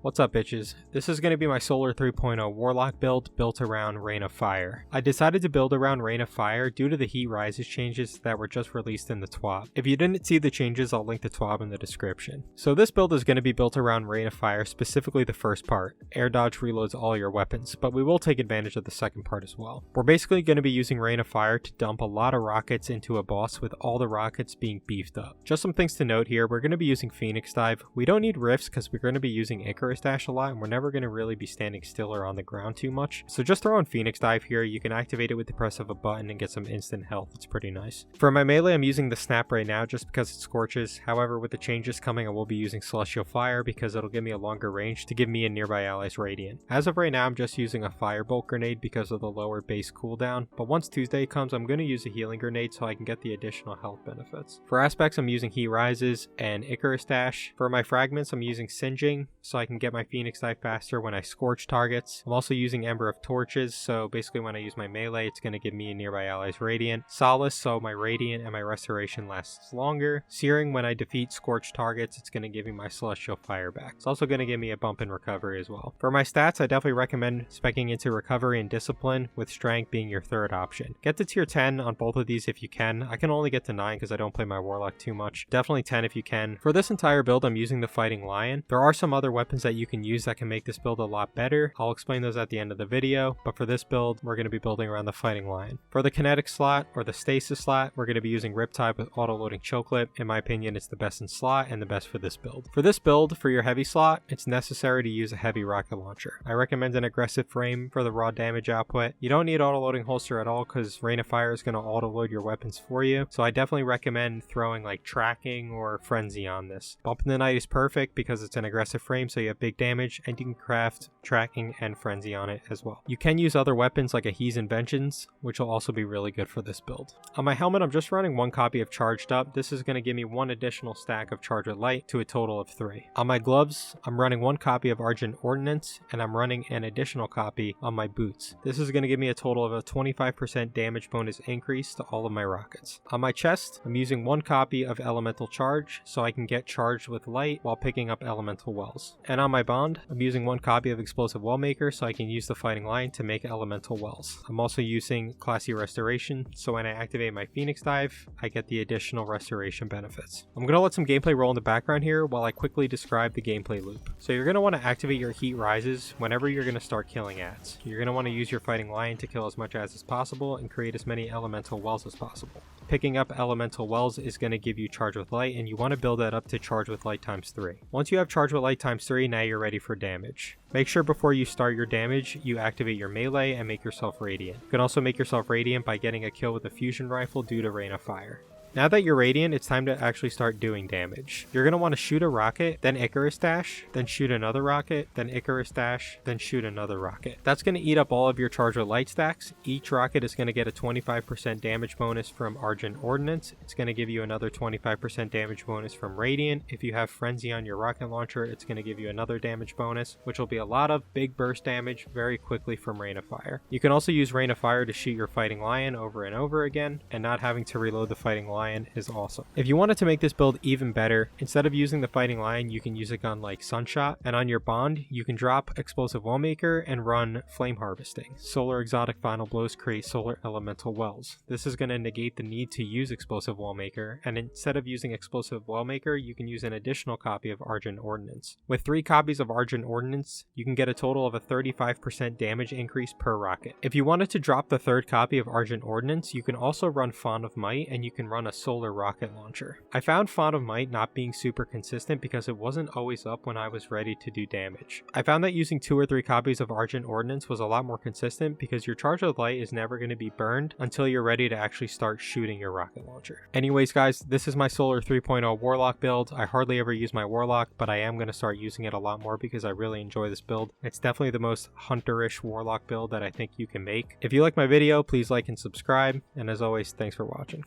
What's up, bitches? This is going to be my Solar 3.0 Warlock build built around Rain of Fire. I decided to build around Rain of Fire due to the Heat Rises changes that were just released in the TWAB. If you didn't see the changes, I'll link the TWAB in the description. So this build is going to be built around Rain of Fire, specifically the first part. Air dodge reloads all your weapons, but we will take advantage of the second part as well. We're basically going to be using Rain of Fire to dump a lot of rockets into a boss with all the rockets being beefed up. Just some things to note here, we're going to be using Phoenix Dive. We don't need Rifts because we're going to be using Icarus Dash a lot, and we're never going to really be standing still or on the ground too much. So just throw on Phoenix Dive here. You can activate it with the press of a button and get some instant health. It's pretty nice. For my melee, I'm using the Snap right now just because it scorches. However, with the changes coming, I will be using Celestial Fire because it'll give me a longer range to give me and nearby allies radiant. As of right now, I'm just using a Firebolt grenade because of the lower base cooldown, but once Tuesday comes, I'm going to use a healing grenade so I can get the additional health benefits. For aspects, I'm using Heat Rises and Icarus Dash. For my fragments, I'm using Singeing so I can get my Phoenix Dive faster when I scorch targets. I'm also using Ember of Torches, so basically when I use my melee, it's going to give me and nearby allies radiant. Solace, so my radiant and my restoration lasts longer. Searing, when I defeat scorched targets, it's going to give me my Celestial Fire back. It's also going to give me a bump in recovery as well. For my stats, I definitely recommend speccing into recovery and discipline, with strength being your third option. Get to tier 10 on both of these if you can. I can only get to 9 because I don't play my Warlock too much. Definitely 10 if you can. For this entire build, I'm using the Fighting Lion. There are some other weapons that you can use that can make this build a lot better. I'll explain those at the end of the video, but for this build, we're going to be building around the Fighting Lion. For the kinetic slot, or the stasis slot, we're going to be using Riptide with auto-loading Chill Clip. In my opinion, it's the best in slot and the best for this build. For this build, for your heavy slot, it's necessary to use a heavy rocket launcher. I recommend an aggressive frame for the raw damage output. You don't need auto-loading holster at all because Rain of Fire is going to auto-load your weapons for you, so I definitely recommend throwing like Tracking or Frenzy on this. Bump in the Night is perfect because it's an aggressive frame, so you have big damage, and you can craft Tracking and Frenzy on it as well. You can use other weapons like Ahi's Inventions, which will also be really good for this build. On my helmet, I'm just running one copy of Charged Up. This is going to give me one additional stack of Charge with Light to a total of 3. On my gloves, I'm running one copy of Argent Ordnance, and I'm running an additional copy on my boots. This is going to give me a total of a 25% damage bonus increase to all of my rockets. On my chest, I'm using one copy of Elemental Charge so I can get charged with light while picking up Elemental Wells. And on my bond, I'm using one copy of Explosive Wellmaker so I can use the Fighting Lion to make Elemental Wells. I'm also using Classy Restoration, so when I activate my Phoenix Dive, I get the additional restoration benefits. I'm going to let some gameplay roll in the background here while I quickly describe the gameplay loop. So you're going to want to activate your Heat Rises whenever you're going to start killing ads. You're going to want to use your Fighting Lion to kill as much ads as possible and create as many Elemental Wells as possible. Picking up Elemental Wells is going to give you Charge with Light, and you want to build that up to Charge with Light times 3. Once you have Charge with Light times 3, now you're ready for damage. Make sure before you start your damage, you activate your melee and make yourself radiant. You can also make yourself radiant by getting a kill with a fusion rifle due to Rain of Fire. Now that you're radiant, it's time to actually start doing damage. You're going to want to shoot a rocket, then Icarus Dash, then shoot another rocket, then Icarus Dash, then shoot another rocket. That's going to eat up all of your Charge with Light stacks. Each rocket is going to get a 25% damage bonus from Argent Ordnance. It's going to give you another 25% damage bonus from Radiant. If you have Frenzy on your rocket launcher, it's going to give you another damage bonus, which will be a lot of big burst damage very quickly from Rain of Fire. You can also use Rain of Fire to shoot your Fighting Lion over and over again, and not having to reload the Fighting Lion is awesome. If you wanted to make this build even better, instead of using the Fighting Lion, you can use a gun like Sunshot, and on your bond, you can drop Explosive Wellmaker and run Flame Harvesting. Solar Exotic Final Blows create Solar Elemental Wells. This is going to negate the need to use Explosive Wellmaker, and instead of using Explosive Wellmaker, you can use an additional copy of Argent Ordnance. With 3 copies of Argent Ordnance, you can get a total of a 35% damage increase per rocket. If you wanted to drop the 3rd copy of Argent Ordnance, you can also run Font of Might, and you can run a solar rocket launcher. I found Font of Might not being super consistent because it wasn't always up when I was ready to do damage. I found that using 2 or 3 copies of Argent Ordnance was a lot more consistent because your Charge with Light is never going to be burned until you're ready to actually start shooting your rocket launcher. Anyways guys, this is my Solar 3.0 Warlock build. I hardly ever use my Warlock, but I am going to start using it a lot more because I really enjoy this build. It's definitely the most hunterish Warlock build that I think you can make. If you like my video, please like and subscribe, and as always, thanks for watching.